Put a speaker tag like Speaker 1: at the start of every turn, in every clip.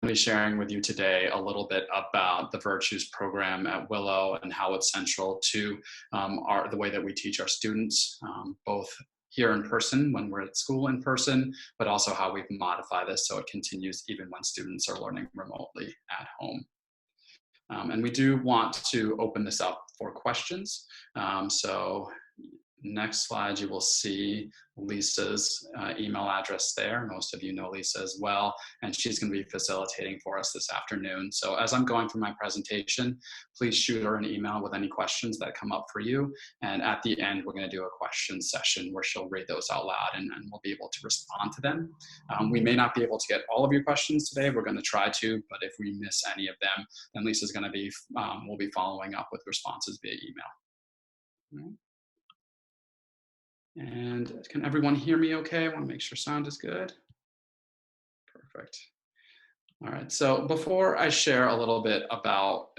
Speaker 1: be sharing with you today a little bit about the Virtues program at Willow and how it's central to the way that we teach our students, both here in person when we're at school in person, but also how we've modified this so it continues even when students are learning remotely at home. And we do want to open this up for questions. So next slide, you will see Lisa's email address there. Most of you know Lisa as well, and she's going to be facilitating for us this afternoon. So as I'm going through my presentation, please shoot her an email with any questions that come up for you. And at the end, we're going to do a question session where she'll read those out loud and we'll be able to respond to them. We may not be able to get all of your questions today. We're going to try to, but if we miss any of them, then Lisa's going to be, we'll be following up with responses via email. All right. And can everyone hear me okay? I want to make sure sound is good. Perfect. All right, so before I share a little bit about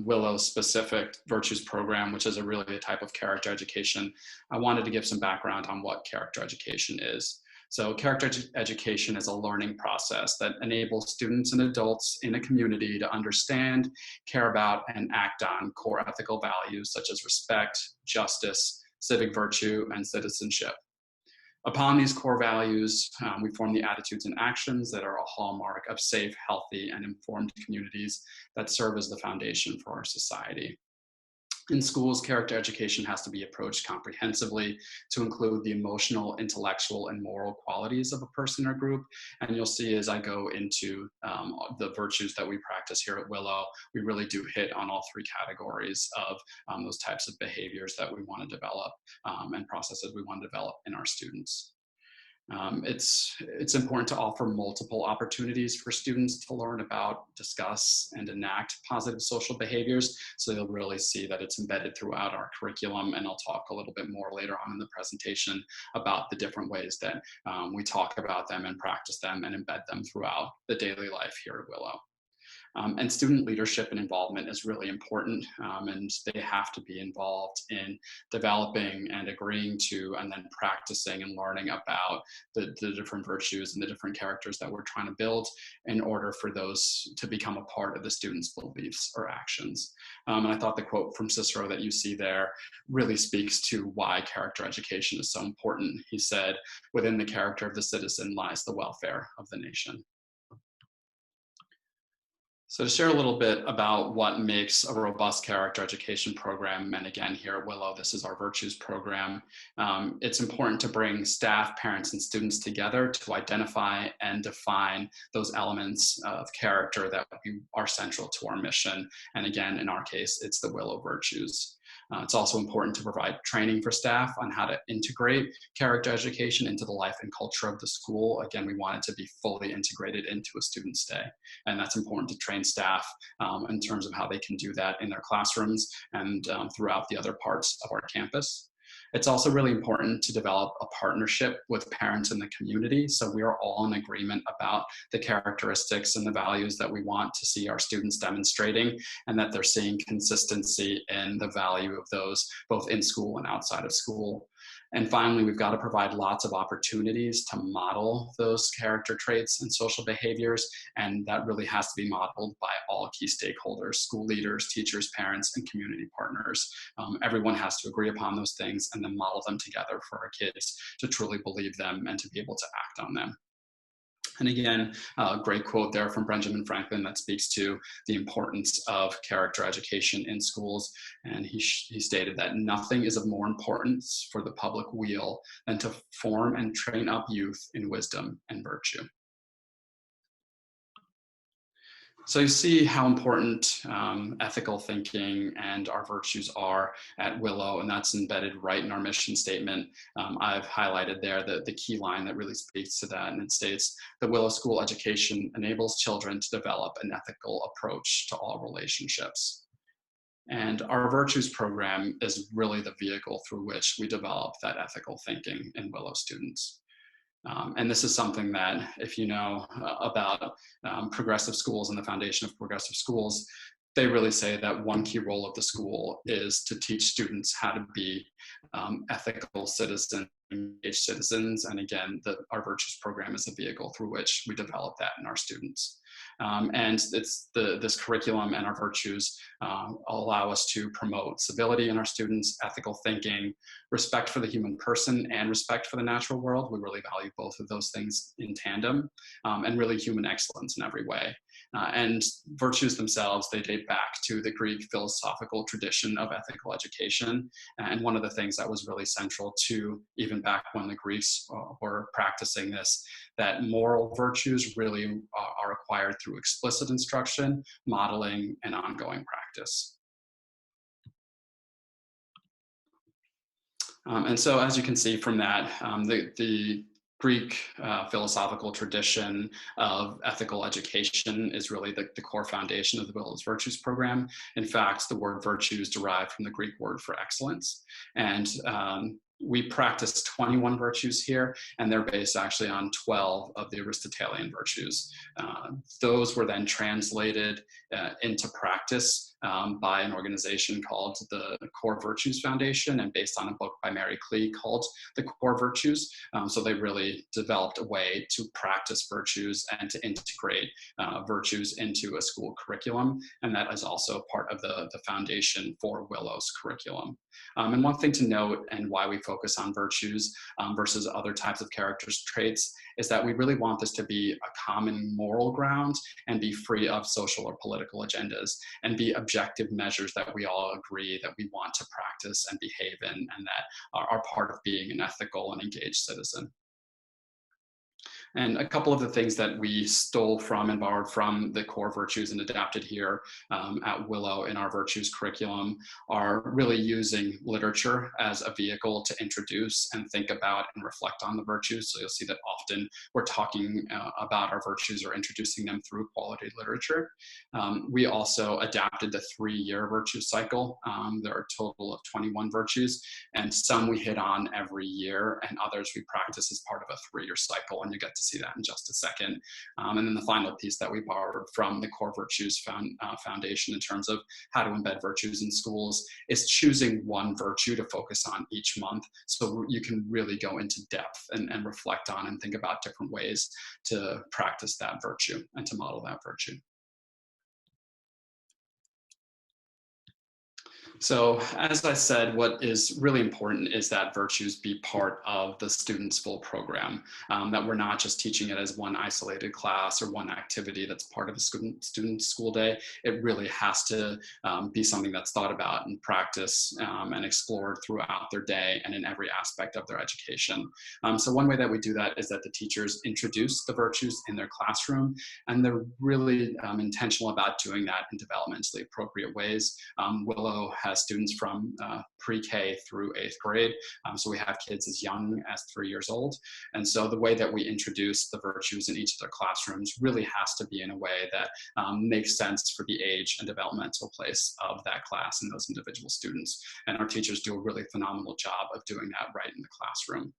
Speaker 1: Willow's specific Virtues program, which is really a type of character education, I wanted to give some background on what character education is. So character education is a learning process that enables students and adults in a community to understand, care about, and act on core ethical values such as respect, justice, civic virtue, and citizenship. Upon these core values, we form the attitudes and actions that are a hallmark of safe, healthy, and informed communities that serve as the foundation for our society. In schools, character education has to be approached comprehensively to include the emotional, intellectual, and moral qualities of a person or group. And you'll see as I go into the virtues that we practice here at Willow, we really do hit on all three categories of those types of behaviors that we want to develop and processes we want to develop in our students. It's important to offer multiple opportunities for students to learn about, discuss, and enact positive social behaviors. So you'll really see that it's embedded throughout our curriculum, and I'll talk a little bit more later on in the presentation about the different ways that we talk about them and practice them and embed them throughout the daily life here at Willow. And student leadership and involvement is really important, and they have to be involved in developing and agreeing to and then practicing and learning about the different virtues and the different characters that we're trying to build in order for those to become a part of the students' beliefs or actions. And I thought the quote from Cicero that you see there really speaks to why character education is so important. He said, "Within the character of the citizen lies the welfare of the nation." So to share a little bit about what makes a robust character education program, and again, here at Willow, this is our Virtues program, it's important to bring staff, parents, and students together to identify and define those elements of character that are central to our mission. And again, in our case, it's the Willow Virtues. It's also important to provide training for staff on how to integrate character education into the life and culture of the school. Again, we want it to be fully integrated into a student's day. And that's important to train staff in terms of how they can do that in their classrooms and throughout the other parts of our campus. It's also really important to develop a partnership with parents in the community, so we are all in agreement about the characteristics and the values that we want to see our students demonstrating, and that they're seeing consistency in the value of those both in school and outside of school. And finally, we've got to provide lots of opportunities to model those character traits and social behaviors, and that really has to be modeled by all key stakeholders: school leaders, teachers, parents, and community partners. Everyone has to agree upon those things and then model them together for our kids to truly believe them and to be able to act on them. And again, a great quote there from Benjamin Franklin that speaks to the importance of character education in schools. And he stated that nothing is of more importance for the public weal than to form and train up youth in wisdom and virtue. So you see how important ethical thinking and our virtues are at Willow, and that's embedded right in our mission statement. I've highlighted there the key line that really speaks to that, and it states, "The Willow School education enables children to develop an ethical approach to all relationships." And our Virtues program is really the vehicle through which we develop that ethical thinking in Willow students. And this is something that, if you know about progressive schools and the foundation of progressive schools, they really say that one key role of the school is to teach students how to be ethical citizens, engaged citizens. And again, our Virtues program is a vehicle through which we develop that in our students. And this curriculum and our virtues allow us to promote civility in our students, ethical thinking, respect for the human person, and respect for the natural world. We really value both of those things in tandem, and really human excellence in every way. And virtues themselves, they date back to the Greek philosophical tradition of ethical education. And one of the things that was really central to, even back when the Greeks were practicing this, that moral virtues really are acquired through explicit instruction, modeling, and ongoing practice. And so, as you can see from that, the Greek philosophical tradition of ethical education is really the core foundation of the Willow's Virtues program. In fact, the word virtues derived from the Greek word for excellence. And we practice 21 virtues here, and they're based actually on 12 of the Aristotelian virtues. Those were then translated into practice by an organization called the Core Virtues Foundation, and based on a book by Mary Klee called The Core Virtues. So they really developed a way to practice virtues and to integrate virtues into a school curriculum, and that is also part of the foundation for Willow's curriculum. And one thing to note, and why we focus on virtues versus other types of character traits, is that we really want this to be a common moral ground and be free of social or political agendas, and be objective measures that we all agree that we want to practice and behave in, and that are part of being an ethical and engaged citizen. And a couple of the things that we stole from and borrowed from the core virtues and adapted here at Willow in our virtues curriculum are really using literature as a vehicle to introduce and think about and reflect on the virtues. So you'll see that often we're talking about our virtues or introducing them through quality literature. We also adapted the 3-year virtue cycle. There are a total of 21 virtues, and some we hit on every year, and others we practice as part of a 3-year cycle, and you get to see that in just a second. And then the final piece that we borrowed from the Core Virtues Foundation in terms of how to embed virtues in schools is choosing one virtue to focus on each month, so you can really go into depth and reflect on and think about different ways to practice that virtue and to model that virtue. So, as I said, what is really important is that virtues be part of the student's full program, that we're not just teaching it as one isolated class or one activity that's part of a student's school day. It really has to be something that's thought about and practiced and explored throughout their day and in every aspect of their education. So one way that we do that is that the teachers introduce the virtues in their classroom, and they're really intentional about doing that in developmentally appropriate ways. Willow has students from pre-K through 8th grade. So we have kids as young as 3 years old. And so the way that we introduce the virtues in each of their classrooms really has to be in a way that makes sense for the age and developmental place of that class and those individual students. And our teachers do a really phenomenal job of doing that right in the classroom.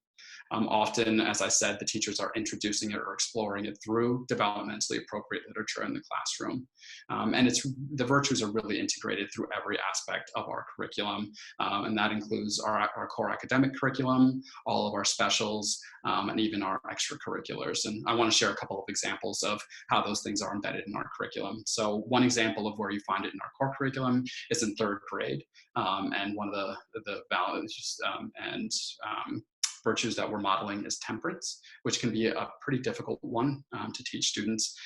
Speaker 1: Often, as I said, the teachers are introducing it or exploring it through developmentally appropriate literature in the classroom. And the virtues are really integrated through every aspect of our curriculum. And that includes our core academic curriculum, all of our specials, and even our extracurriculars. And I want to share a couple of examples of how those things are embedded in our curriculum. So one example of where you find it in our core curriculum is in 3rd grade. And one of the values virtues that we're modeling is temperance, which can be a pretty difficult one to teach students.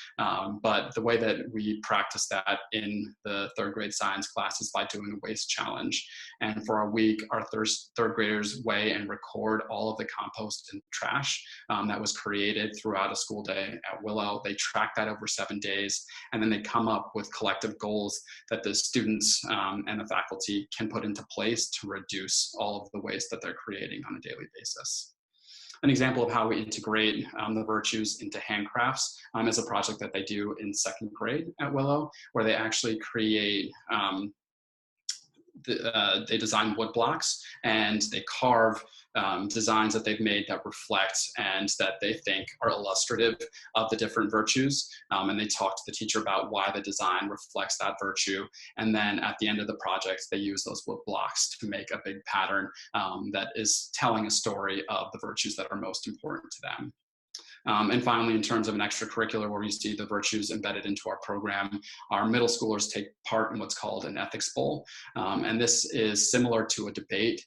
Speaker 1: But the way that we practice that in the 3rd grade science class is by doing a waste challenge. And for our week, our 3rd graders weigh and record all of the compost and trash that was created throughout a school day at Willow. They track that over 7 days, and then they come up with collective goals that the students and the faculty can put into place to reduce all of the waste that they're creating on a daily basis. An example of how we integrate the virtues into handcrafts is a project that they do in 2nd grade at Willow, where they actually create they design wood blocks, and they carve designs that they've made that reflect and that they think are illustrative of the different virtues. And they talk to the teacher about why the design reflects that virtue. And then at the end of the project, they use those wood blocks to make a big pattern that is telling a story of the virtues that are most important to them. And finally, in terms of an extracurricular where we see the virtues embedded into our program, our middle schoolers take part in what's called an ethics bowl. And this is similar to a debate,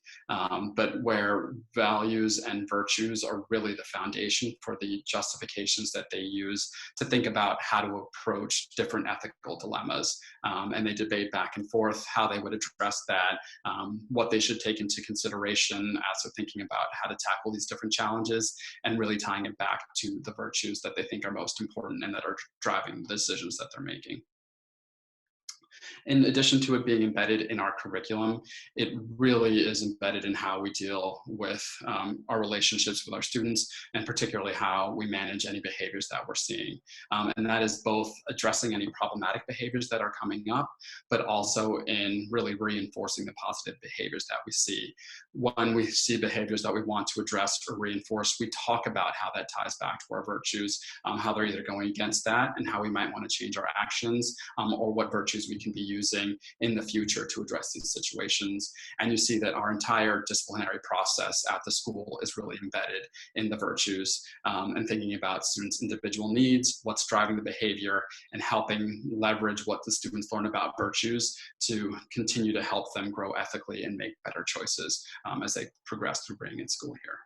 Speaker 1: but where values and virtues are really the foundation for the justifications that they use to think about how to approach different ethical dilemmas. And they debate back and forth how they would address that, what they should take into consideration as they're thinking about how to tackle these different challenges, and really tying it back to the virtues that they think are most important and that are driving the decisions that they're making. In addition to it being embedded in our curriculum, it really is embedded in how we deal with our relationships with our students, and particularly how we manage any behaviors that we're seeing. And that is both addressing any problematic behaviors that are coming up, but also in really reinforcing the positive behaviors that we see. When we see behaviors that we want to address or reinforce, we talk about how that ties back to our virtues, how they're either going against that and how we might want to change our actions, or what virtues we can be using in the future to address these situations. And you see that our entire disciplinary process at the school is really embedded in the virtues, and thinking about students' individual needs, what's driving the behavior, and helping leverage what the students learn about virtues to continue to help them grow ethically and make better choices as they progress through being in school here.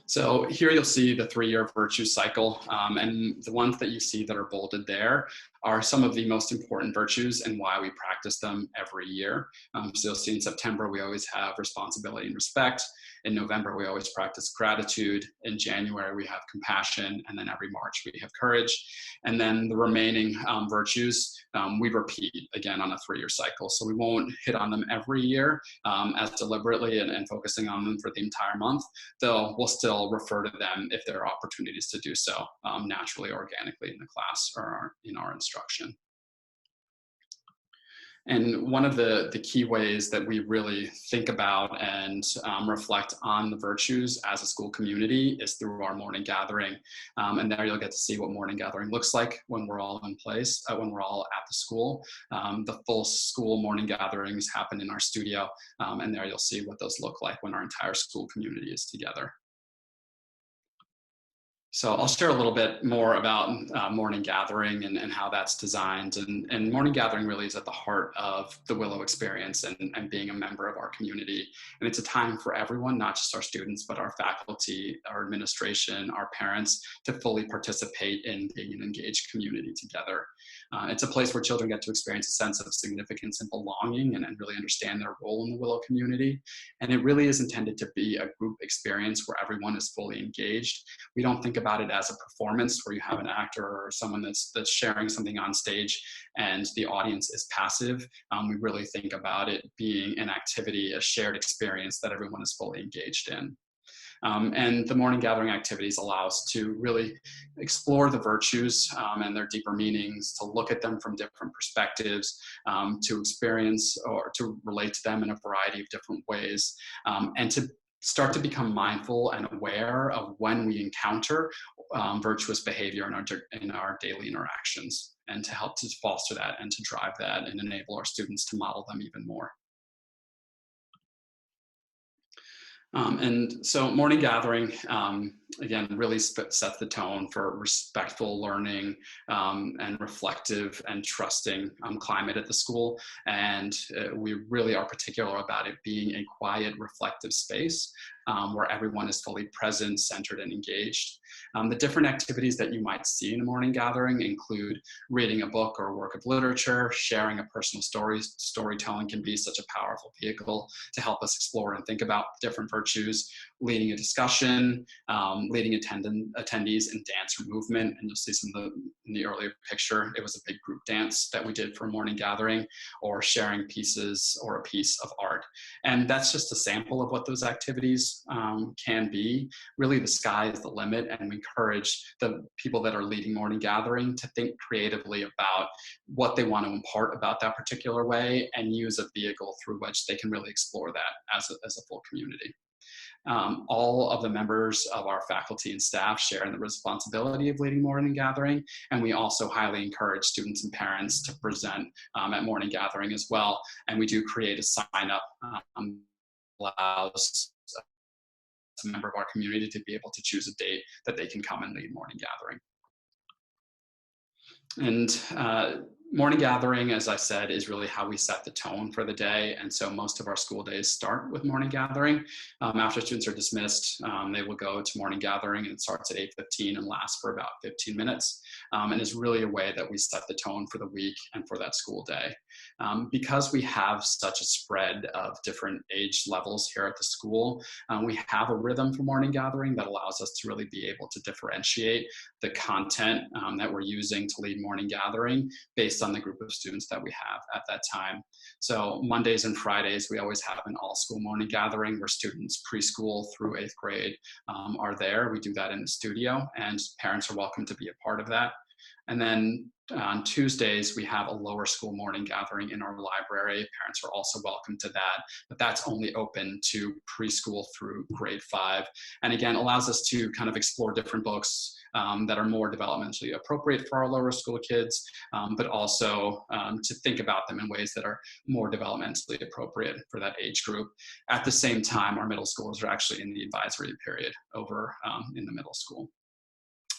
Speaker 1: So here you'll see the 3-year virtue cycle, and the ones that you see that are bolded there are some of the most important virtues and why we practice them every year. So you'll see in September, we always have responsibility and respect. In November, we always practice gratitude. In January, we have compassion. And then every March, we have courage. And then the remaining virtues, we repeat again on a 3-year cycle. So we won't hit on them every year as deliberately and focusing on them for the entire month, though we'll still refer to them if there are opportunities to do so naturally, organically in the class or in our instruction. And one of the key ways that we really think about and reflect on the virtues as a school community is through our morning gathering. And there you'll get to see what morning gathering looks like when we're all in place, when we're all at the school. The full school morning gatherings happen in our studio, and there you'll see what those look like when our entire school community is together. So I'll share a little bit more about morning gathering and how that's designed. And morning gathering really is at the heart of the Willow experience and being a member of our community. And it's a time for everyone, not just our students, but our faculty, our administration, our parents, to fully participate in being an engaged community together. It's a place where children get to experience a sense of significance and belonging and really understand their role in the Willow community. And it really is intended to be a group experience where everyone is fully engaged. We don't think about it as a performance where you have an actor or someone that's sharing something on stage and the audience is passive. We really think about it being an activity, a shared experience that everyone is fully engaged in. And the morning gathering activities allow us to really explore the virtues and their deeper meanings, to look at them from different perspectives, to experience or to relate to them in a variety of different ways, and to start to become mindful and aware of when we encounter virtuous behavior in our daily interactions, and to help to foster that and to drive that and enable our students to model them even more. And so morning gathering, again, really sets the tone for respectful learning and reflective and trusting climate at the school. And we really are particular about it being a quiet, reflective space where everyone is fully present, centered, and engaged. The different activities that you might see in a morning gathering include reading a book or a work of literature, sharing a personal story. Storytelling can be such a powerful vehicle to help us explore and think about different virtues, leading a discussion, leading attendees in dance or movement. And you'll see some of in the earlier picture, it was a big group dance that we did for a morning gathering, or sharing pieces or a piece of art. And that's just a sample of what those activities can be. Really, the sky is the limit, and we encourage the people that are leading morning gathering to think creatively about what they want to impart about that particular way and use a vehicle through which they can really explore that as a full community. All of the members of our faculty and staff share in the responsibility of leading morning gathering, and we also highly encourage students and parents to present at morning gathering as well. And we do create a sign-up allows a member of our community to be able to choose a date that they can come and lead morning gathering. And morning gathering, as I said, is really how we set the tone for the day. And so most of our school days start with morning gathering. After students are dismissed, they will go to morning gathering, and it starts at 8:15 and lasts for about 15 minutes. And is really a way that we set the tone for the week and for that school day. Because we have such a spread of different age levels here at the school, we have a rhythm for morning gathering that allows us to really be able to differentiate the content that we're using to lead morning gathering based on the group of students that we have at that time. So Mondays and Fridays, we always have an all-school morning gathering where students preschool through 8th grade are there. We do that in the studio, and parents are welcome to be a part of that. And then on Tuesdays, we have a lower school morning gathering in our library. Parents are also welcome to that, but that's only open to preschool through grade 5. And again, allows us to kind of explore different books that are more developmentally appropriate for our lower school kids, but also to think about them in ways that are more developmentally appropriate for that age group. At the same time, our middle schoolers are actually in the advisory period over in the middle school.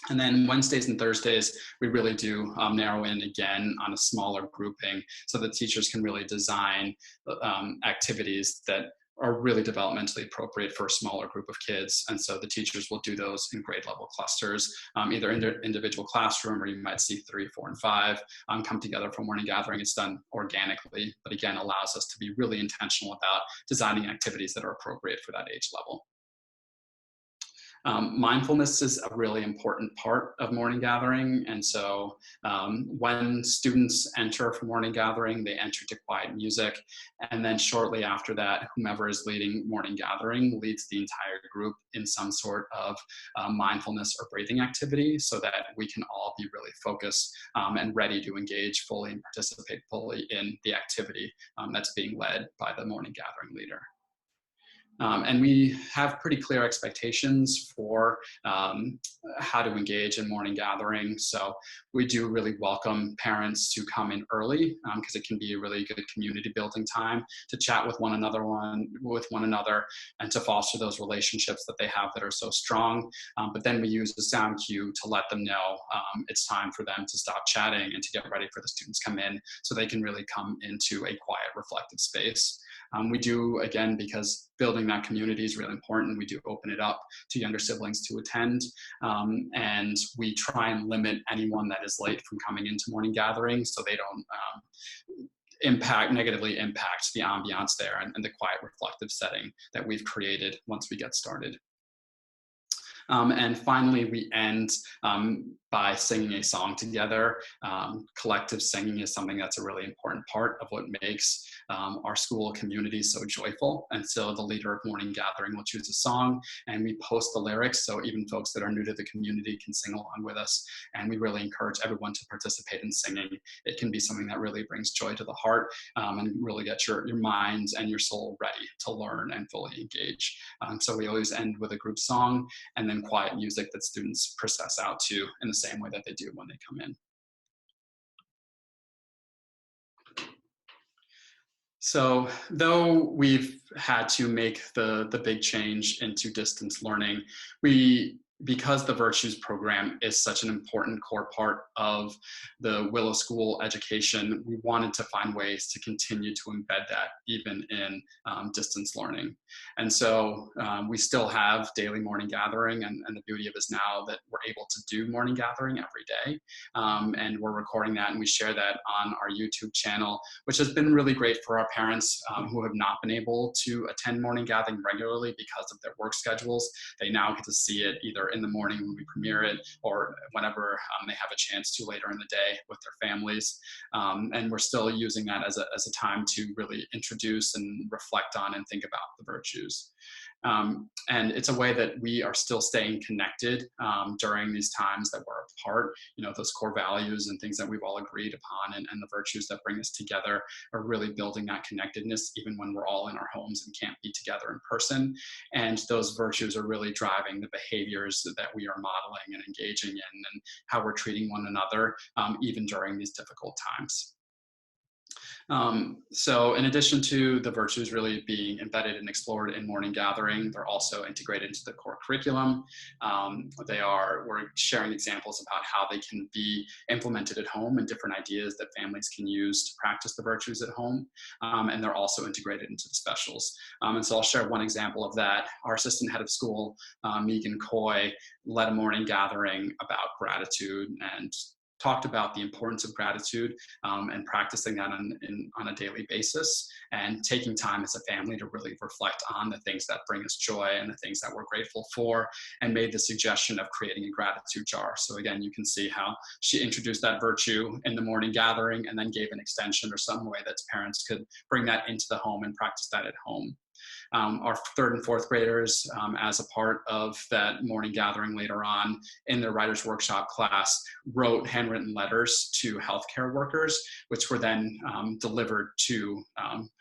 Speaker 1: And then Wednesdays and Thursdays, we really do narrow in again on a smaller grouping so that teachers can really design activities that are really developmentally appropriate for a smaller group of kids. And so the teachers will do those in grade level clusters, either in their individual classroom, or you might see 3, 4, and 5 come together for morning gathering. It's done organically, but again, allows us to be really intentional about designing activities that are appropriate for that age level. Mindfulness is a really important part of morning gathering. And so when students enter for morning gathering, they enter to quiet music. And then shortly after that, whomever is leading morning gathering leads the entire group in some sort of mindfulness or breathing activity so that we can all be really focused and ready to engage fully and participate fully in the activity that's being led by the morning gathering leader. And we have pretty clear expectations for how to engage in morning gathering. So we do really welcome parents to come in early because it can be a really good community building time to chat with one another and to foster those relationships that they have that are so strong. But then we use the sound cue to let them know it's time for them to stop chatting and to get ready for the students to come in so they can really come into a quiet, reflective space. We do, again, because building that community is really important, we do open it up to younger siblings to attend. And we try and limit anyone that is late from coming into morning gatherings so they don't negatively impact the ambiance there and the quiet, reflective setting that we've created once we get started. And finally, we end by singing a song together. Collective singing is something that's a really important part of what makes our school community so joyful. And so the leader of morning gathering will choose a song and we post the lyrics so even folks that are new to the community can sing along with us. And we really encourage everyone to participate in singing. It can be something that really brings joy to the heart and really get your mind and your soul ready to learn and fully engage. So we always end with a group song and then quiet music that students process out to in the same way that they do when they come in. So though we've had to make the big change into distance learning, because the Virtues program is such an important core part of the Willow School education, we wanted to find ways to continue to embed that even in distance learning. And so we still have daily morning gathering, and the beauty of it is now that we're able to do morning gathering every day. And we're recording that and we share that on our YouTube channel, which has been really great for our parents who have not been able to attend morning gathering regularly because of their work schedules. They now get to see it either in the morning when we premiere it or whenever they have a chance to later in the day with their families. And we're still using that as a time to really introduce and reflect on and think about the virtues. And it's a way that we are still staying connected during these times that we're apart. You know, those core values and things that we've all agreed upon and the virtues that bring us together are really building that connectedness even when we're all in our homes and can't be together in person. And those virtues are really driving the behaviors that we are modeling and engaging in and how we're treating one another even during these difficult times. So in addition to the virtues really being embedded and explored in morning gathering, they're also integrated into the core curriculum. We're sharing examples about how they can be implemented at home and different ideas that families can use to practice the virtues at home. And they're also integrated into the specials. And so I'll share one example of that. Our assistant head of school, Megan Coy, led a morning gathering about gratitude and talked about the importance of gratitude and practicing that on a daily basis, and taking time as a family to really reflect on the things that bring us joy and the things that we're grateful for, and made the suggestion of creating a gratitude jar. So again, you can see how she introduced that virtue in the morning gathering and then gave an extension or some way that parents could bring that into the home and practice that at home. Our third and fourth graders, as a part of that morning gathering later on in their writer's workshop class, wrote handwritten letters to healthcare workers, which were then delivered to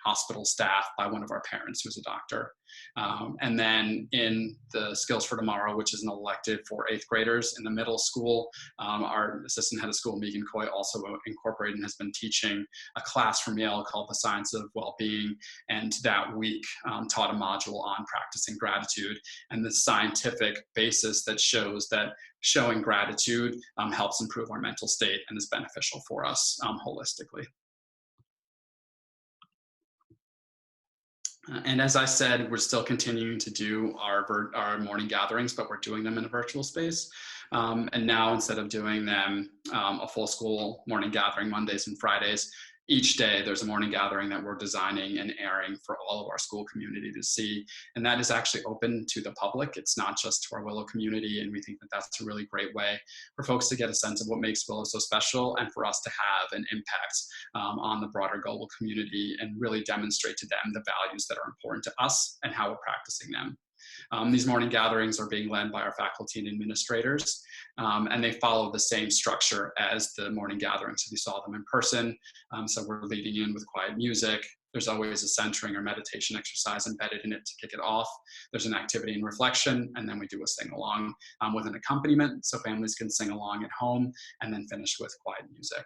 Speaker 1: hospital staff by one of our parents who's a doctor. And then in the Skills for Tomorrow, which is an elective for eighth graders in the middle school, our assistant head of school, Megan Coy, also incorporated and has been teaching a class from Yale called The Science of Wellbeing. And that week taught a module on practicing gratitude and the scientific basis that shows that showing gratitude helps improve our mental state and is beneficial for us holistically. And as I said, we're still continuing to do our morning gatherings, but we're doing them in a virtual space. And now, instead of doing them a full school morning gathering Mondays and Fridays, each day there's a morning gathering that we're designing and airing for all of our school community to see. And that is actually open to the public. It's not just to our Willow community. And we think that that's a really great way for folks to get a sense of what makes Willow so special, and for us to have an impact on the broader global community and really demonstrate to them the values that are important to us and how we're practicing them. These morning gatherings are being led by our faculty and administrators, and they follow the same structure as the morning gatherings. So we saw them in person. So we're leading in with quiet music. There's always a centering or meditation exercise embedded in it to kick it off. There's an activity and reflection, and then we do a sing along with an accompaniment, so families can sing along at home, and then finish with quiet music.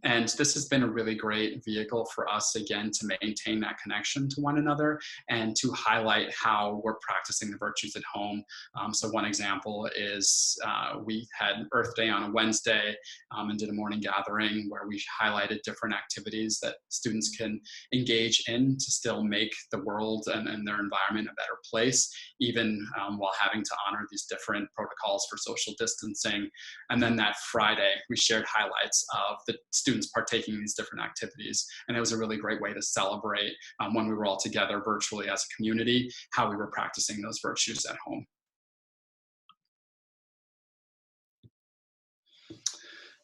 Speaker 1: And this has been a really great vehicle for us, again, to maintain that connection to one another and to highlight how we're practicing the virtues at home. So one example is we had Earth Day on a Wednesday and did a morning gathering where we highlighted different activities that students can engage in to still make the world and their environment a better place, even while having to honor these different protocols for social distancing. And then that Friday, we shared highlights of the students partaking in these different activities. And it was a really great way to celebrate when we were all together virtually as a community, how we were practicing those virtues at home.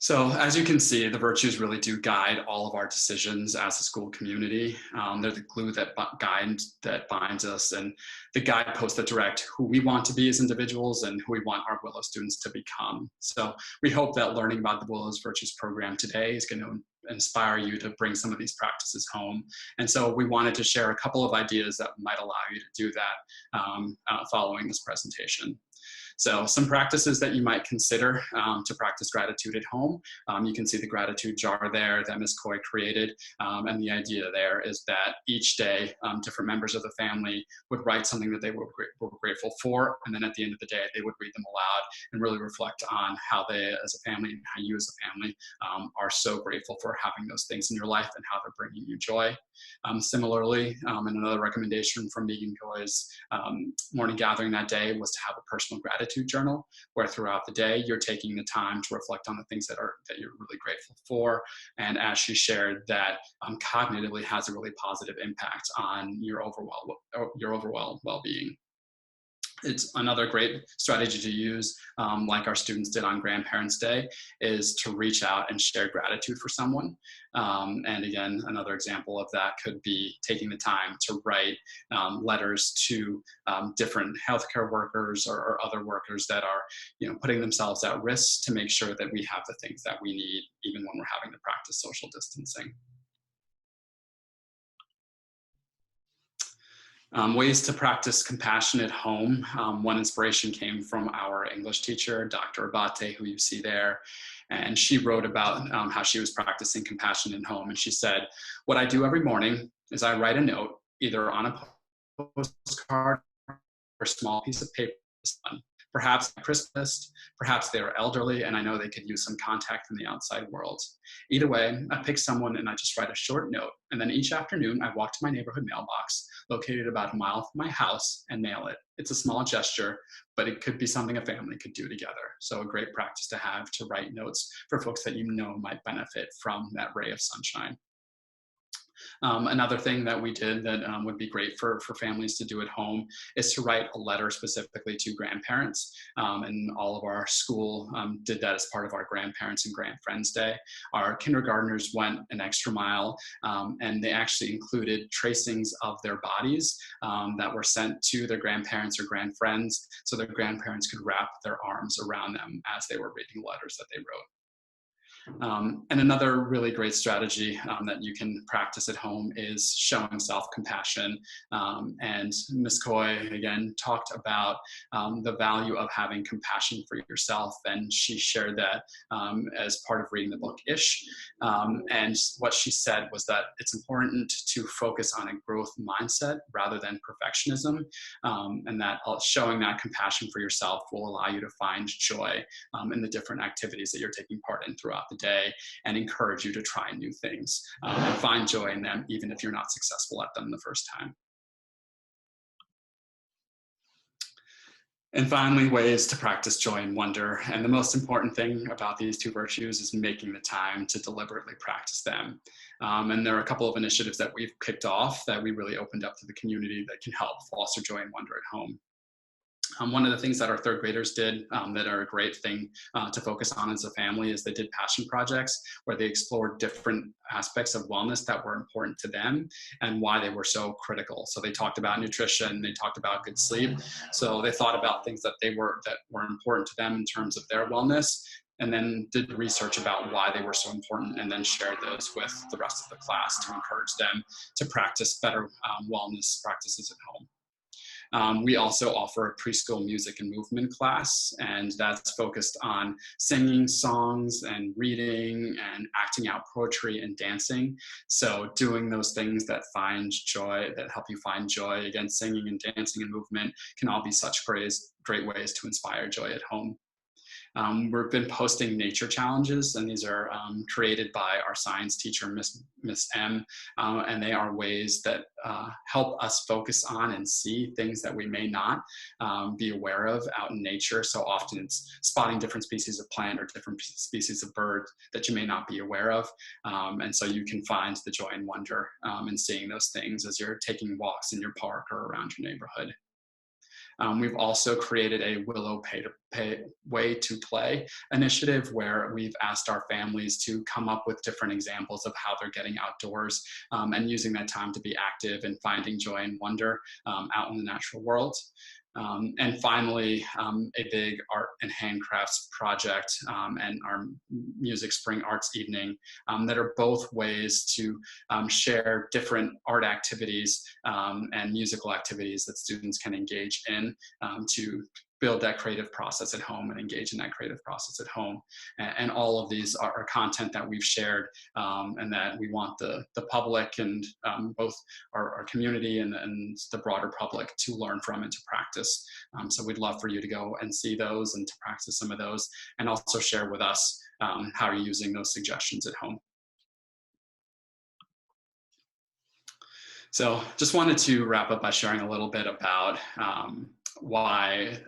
Speaker 1: So as you can see, the virtues really do guide all of our decisions as a school community. They're the glue that binds us, and the guideposts that direct who we want to be as individuals and who we want our Willow students to become. So we hope that learning about the Willow's Virtues program today is going to inspire you to bring some of these practices home. And so we wanted to share a couple of ideas that might allow you to do that following this presentation. So some practices that you might consider to practice gratitude at home. You can see the gratitude jar there that Ms. Coy created. And the idea there is that each day, different members of the family would write something that they were grateful for. And then at the end of the day, they would read them aloud and really reflect on how they as a family and how you as a family are so grateful for having those things in your life and how they're bringing you joy. Similarly, and another recommendation from Megan Coy's morning gathering that day was to have a personal gratitude journal, where throughout the day you're taking the time to reflect on the things that you're really grateful for. And as she shared, that cognitively has a really positive impact on your overall well-being. It's another great strategy to use, like our students did on Grandparents' Day, is to reach out and share gratitude for someone. And again, another example of that could be taking the time to write letters to different healthcare workers or other workers that are, putting themselves at risk to make sure that we have the things that we need, even when we're having to practice social distancing. Ways to practice compassion at home. One inspiration came from our English teacher, Dr. Abate, who you see there. And she wrote about how she was practicing compassion at home. And she said, "What I do every morning is I write a note, either on a postcard or a small piece of paper, perhaps a crisp list, perhaps they are elderly and I know they could use some contact from the outside world. Either way, I pick someone and I just write a short note. And then each afternoon, I walk to my neighborhood mailbox, located about a mile from my house, and mail it. It's a small gesture, but it could be something a family could do together. So a great practice to have to write notes for folks that you know might benefit from that ray of sunshine. Another thing that we did that would be great for families to do at home is to write a letter specifically to grandparents. And all of our school did that as part of our Grandparents and Grandfriends Day. Our kindergartners went an extra mile, and they actually included tracings of their bodies that were sent to their grandparents or grandfriends, so their grandparents could wrap their arms around them as they were reading letters that they wrote. And another really great strategy that you can practice at home is showing self-compassion. And Ms. Coy, again, talked about the value of having compassion for yourself. And she shared that as part of reading the book Ish. And what she said was that it's important to focus on a growth mindset rather than perfectionism. And that showing that compassion for yourself will allow you to find joy in the different activities that you're taking part in throughout the day, and encourage you to try new things and find joy in them, even if you're not successful at them the first time. And finally, ways to practice joy and wonder. And the most important thing about these two virtues is making the time to deliberately practice them. And there are a couple of initiatives that we've kicked off that we really opened up to the community that can help foster joy and wonder at home. One of the things that our third graders did that are a great thing to focus on as a family is they did passion projects where they explored different aspects of wellness that were important to them and why they were so critical. So they talked about nutrition, they talked about good sleep. So they thought about things that were important to them in terms of their wellness, and then did research about why they were so important, and then shared those with the rest of the class to encourage them to practice better wellness practices at home. We also offer a preschool music and movement class, and that's focused on singing songs and reading and acting out poetry and dancing. So doing those things that help you find joy, again, singing and dancing and movement can all be such great ways to inspire joy at home. We've been posting nature challenges, and these are created by our science teacher, Miss M, and they are ways that help us focus on and see things that we may not be aware of out in nature. So often it's spotting different species of plant or different species of bird that you may not be aware of. And so you can find the joy and wonder in seeing those things as you're taking walks in your park or around your neighborhood. We've also created a Willow Way to Play initiative where we've asked our families to come up with different examples of how they're getting outdoors and using that time to be active and finding joy and wonder out in the natural world. And finally, a big art and handcrafts project and our Music Spring Arts Evening that are both ways to share different art activities and musical activities that students can engage in to build that creative process at home and engage in that creative process at home. And all of these are content that we've shared and that we want the public and both our community and the broader public to learn from and to practice. So we'd love for you to go and see those and to practice some of those, and also share with us how you're using those suggestions at home. So just wanted to wrap up by sharing a little bit about why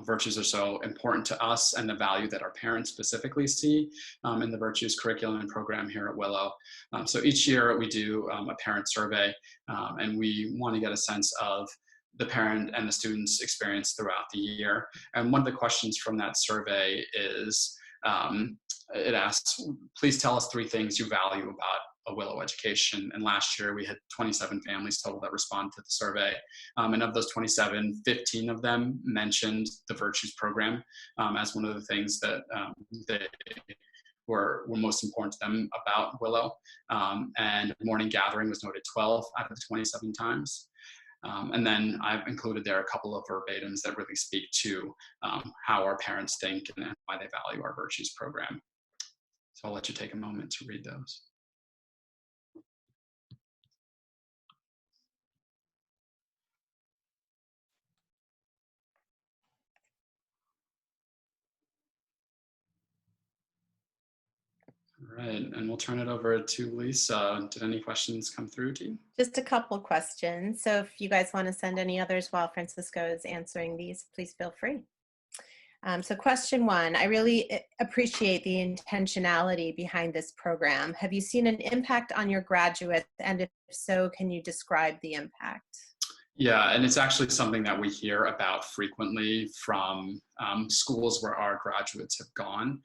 Speaker 1: virtues are so important to us and the value that our parents specifically see in the virtues curriculum and program here at Willow. So each year we do a parent survey and we want to get a sense of the parent and the student's experience throughout the year. And one of the questions from that survey is, it asks, please tell us 3 things you value about a Willow education. And last year we had 27 families total that responded to the survey. And of those 27, 15 of them mentioned the Virtues program as one of the things that they were most important to them about Willow. And morning gathering was noted 12 out of the 27 times. And then I've included there a couple of verbatims that really speak to how our parents think and why they value our virtues program. So I'll let you take a moment to read those. All right, and we'll turn it over to Lisa. Did any questions come through to you?
Speaker 2: Just a couple questions. So if you guys want to send any others while Francisco is answering these, please feel free. So question one, I really appreciate the intentionality behind this program. Have you seen an impact on your graduates? And if so, can you describe the impact?
Speaker 1: Yeah, and it's actually something that we hear about frequently from schools where our graduates have gone.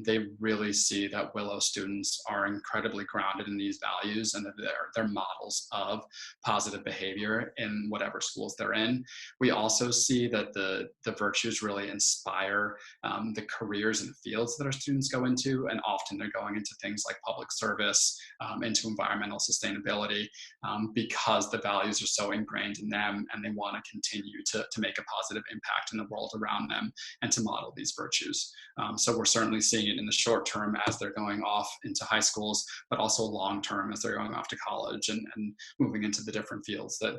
Speaker 1: They really see that Willow students are incredibly grounded in these values and that they're models of positive behavior in whatever schools they're in. We also see that the virtues really inspire the careers and fields that our students go into, and often they're going into things like public service, into environmental sustainability, because the values are so ingrained in them and they want to continue to make a positive impact in the world around them and to model these virtues. So we're certainly seeing it in the short term as they're going off into high schools, but also long term as they're going off to college and moving into the different fields that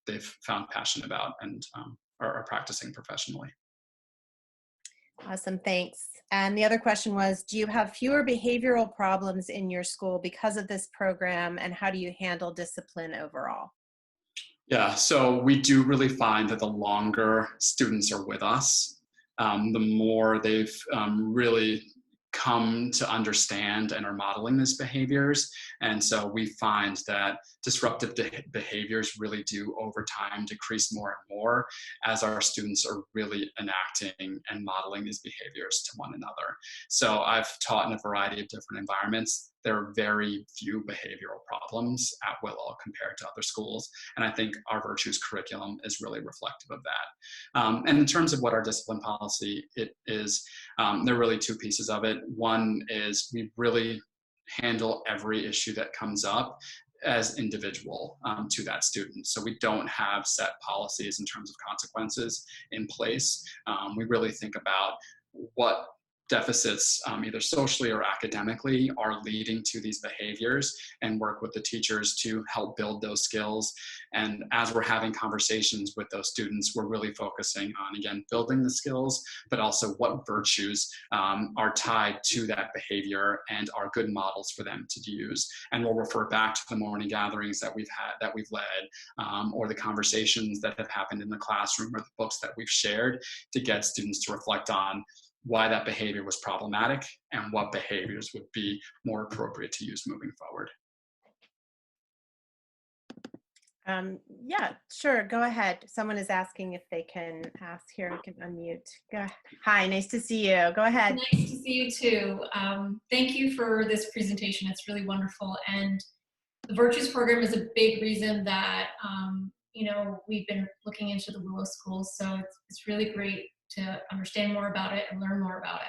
Speaker 1: they've found passion about and are practicing professionally.
Speaker 2: Awesome, thanks. And the other question was, do you have fewer behavioral problems in your school because of this program, and how do you handle discipline overall?
Speaker 1: Yeah, so we do really find that the longer students are with us, the more they've really come to understand and are modeling these behaviors. And so we find that disruptive behaviors really do over time decrease more and more as our students are really enacting and modeling these behaviors to one another. So I've taught in a variety of different environments. There are very few behavioral problems at Willow compared to other schools. And I think our virtues curriculum is really reflective of that. And in terms of what our discipline policy it is, there are really two pieces of it. One is we really handle every issue that comes up as individual to that student. So we don't have set policies in terms of consequences in place. We really think about what deficits, either socially or academically, are leading to these behaviors and work with the teachers to help build those skills. And as we're having conversations with those students, we're really focusing on, again, building the skills, but also what virtues are tied to that behavior and are good models for them to use. And we'll refer back to the morning gatherings that we've had, that we've led, or the conversations that have happened in the classroom or the books that we've shared to get students to reflect on why that behavior was problematic and what behaviors would be more appropriate to use moving forward.
Speaker 2: Yeah, sure. Go ahead. Someone is asking if they can ask here. We can unmute. Go. Hi, nice to see you. Go ahead.
Speaker 3: Nice to see you too. Thank you for this presentation. It's really wonderful. And the Virtues Program is a big reason that, we've been looking into the Willow schools. So it's really great to understand more about it and learn more about it.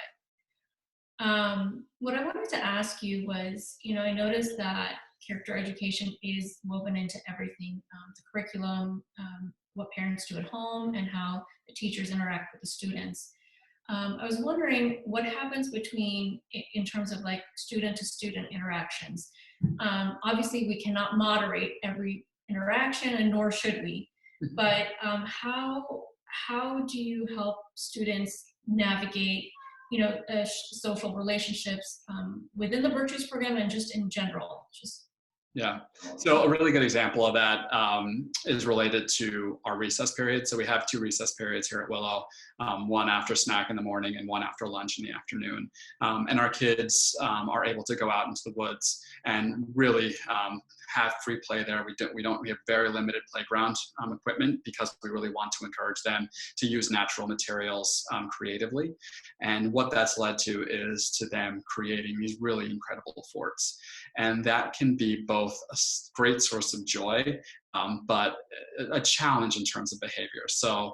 Speaker 3: What I wanted to ask you was, I noticed that character education is woven into everything, the curriculum, what parents do at home, and how the teachers interact with the students. I was wondering what happens in terms of like student to student interactions. Obviously we cannot moderate every interaction, and nor should we, but how do you help students navigate social relationships within the Virtues Program and just in general?
Speaker 1: Yeah, so a really good example of that is related to our recess period. So we have 2 recess periods here at Willow, one after snack in the morning and one after lunch in the afternoon. And our kids are able to go out into the woods and really have free play there. We have very limited playground equipment because we really want to encourage them to use natural materials creatively. And what that's led to is to them creating these really incredible forts. And that can be both a great source of joy but a challenge in terms of behavior. So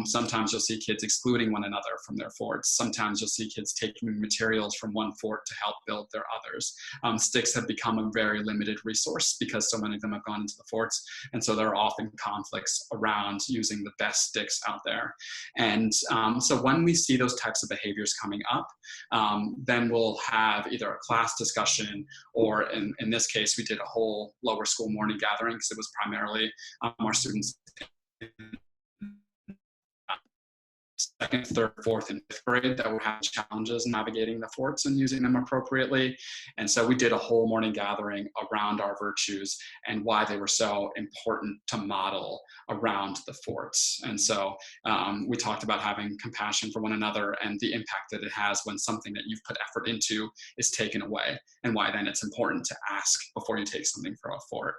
Speaker 1: sometimes you'll see kids excluding one another from their forts. Sometimes you'll see kids taking materials from one fort to help build their others. Sticks have become a very limited resource because so many of them have gone into the forts. And so there are often conflicts around using the best sticks out there. And so when we see those types of behaviors coming up, then we'll have either a class discussion, or in this case, we did a whole lower school morning gathering because it was primarily our students second, third, fourth, and fifth grade that were having challenges navigating the forts and using them appropriately. And so we did a whole morning gathering around our virtues and why they were so important to model around the forts. And so we talked about having compassion for one another and the impact that it has when something that you've put effort into is taken away, and why then it's important to ask before you take something from a fort.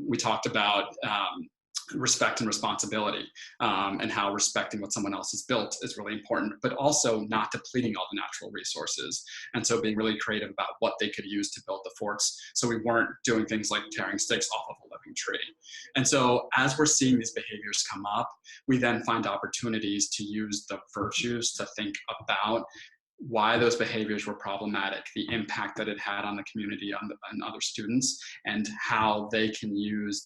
Speaker 1: We talked about respect and responsibility, and how respecting what someone else has built is really important, but also not depleting all the natural resources. And so being really creative about what they could use to build the forts. So we weren't doing things like tearing sticks off of a living tree. And so as we're seeing these behaviors come up, we then find opportunities to use the virtues to think about why those behaviors were problematic, the impact that it had on the community and other students, and how they can use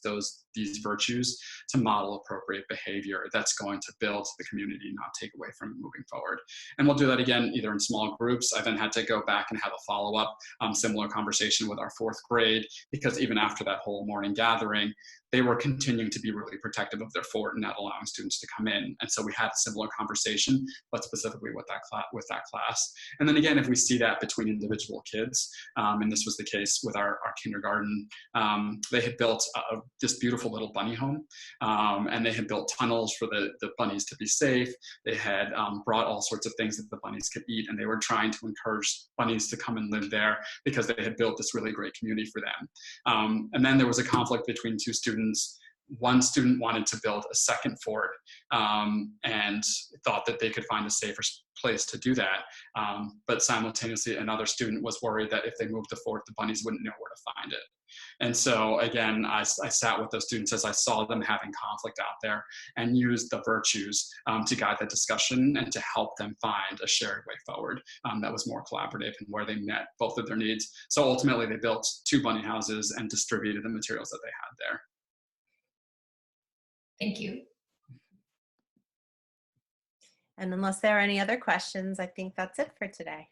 Speaker 1: these virtues to model appropriate behavior that's going to build the community, not take away from it moving forward. And we'll do that again, either in small groups. I then had to go back and have a follow-up similar conversation with our fourth grade, because even after that whole morning gathering, they were continuing to be really protective of their fort and not allowing students to come in. And so we had a similar conversation, but specifically with that class. And then again, if we see that between individual kids, and this was the case with our kindergarten, they had built this beautiful little bunny home, and they had built tunnels for the bunnies to be safe. They had brought all sorts of things that the bunnies could eat, and they were trying to encourage bunnies to come and live there because they had built this really great community for them. And then there was a conflict between two students. One student wanted to build a second fort, and thought that they could find a safer place to do that. But simultaneously, another student was worried that if they moved the fort, the bunnies wouldn't know where to find it. And so again, I sat with those students as I saw them having conflict out there, and used the virtues to guide the discussion and to help them find a shared way forward that was more collaborative and where they met both of their needs. So ultimately, they built 2 bunny houses and distributed the materials that they had there.
Speaker 3: Thank you.
Speaker 2: And unless there are any other questions, I think that's it for today.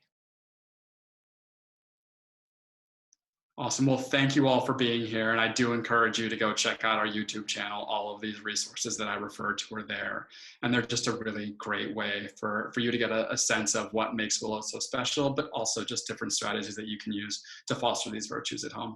Speaker 1: Awesome. Well, thank you all for being here. And I do encourage you to go check out our YouTube channel. All of these resources that I referred to are there. And they're just a really great way for you to get a sense of what makes Willow so special, but also just different strategies that you can use to foster these virtues at home.